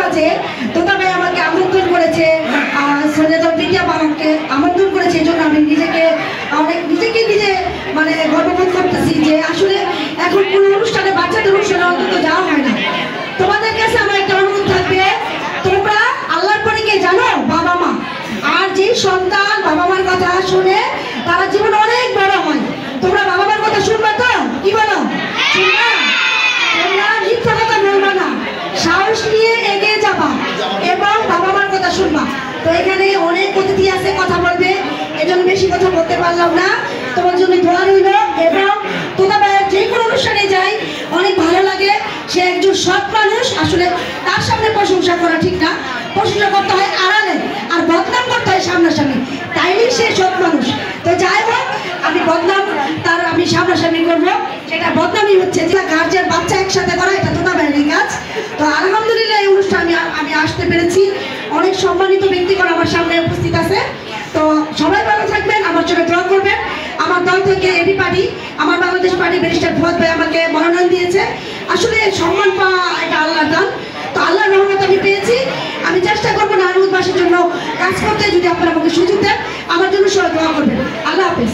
মাঝে তোতা ভাই আমাকে আমন্ত্রণ করেছে, আমাকে আমন্ত্রণ করেছে, এই জন্য আমি নিজেকে নিজে মানে গর্ববোধ করতেছি যে আসলে এখন কোনো অনুষ্ঠানে বাচ্চাদের অনুষ্ঠানে অন্তত যাওয়া হয় না। তোমাদের কাছে আমার একটা অনুরোধ থাকবে, তোমরা আল্লাহর পরে কে জানো? বাবা মা। আর যে সন্তান বাবা মার কথা শুনে তারা জীবনে অনেক বড় হয়। তোমরা বাবা মার কথা শুনবা তো? কি বলো? শুনবা? তোমরা মিথ্যা কথা বলবা না, সাহস নিয়ে এগিয়ে যাবা এবং বাবা মার কথা শুনবা। তো এখানে অনেক অতিথি আছে, কথা বলবে, এজন্য বেশি কথা বলতে পারলাম না। তোমার জন্য দোয়া রইল। এবং তোতা ভাইয়ের যে কোনো অনুষ্ঠানে যাই অনেক ভালো লাগে। সে একজন সৎ মানুষ। আসলে তার সামনে প্রশংসা করা ঠিক না, প্রশংসা করতে হয় আড়ালে, আর বদনাম করতে হয় সামনাসামনি, তাইলেই সে সৎ মানুষ। তো যাই হোক, আমি বদনাম তার আমি সামনাসামনি করবো, সেটা বদনামই হচ্ছে। যে গার্জিয়ান বাচ্চা একসাথে করা, এটা তোতা ভাইয়েরই কাজ। তো আলহামদুলিল্লাহ এই অনুষ্ঠানে আমি আসতে পেরেছি। অনেক সম্মানিত ব্যক্তিগণ আমার সামনে উপস্থিত আছে। তো সবাই ভালো থাকবেন, আমার জন্য দোয়া করবেন। আমার দল থেকে এবি পার্টি, আমার বাংলাদেশ পার্টি ব্যারিস্টার ফুয়াদ ভাই আমাকে মনোনয়ন দিয়েছে। আসলে সম্মান পাওয়া এটা আল্লাহর দান। তো আল্লাহর রহমত আমি পেয়েছি। আমি চেষ্টা করবো নারায়ণগঞ্জবাসীর জন্য কাজ করতে। যদি আপনারা আমাকে সুযোগ দেন, আমার জন্য সবাই দোয়া করবেন। আল্লাহ হাফেজ।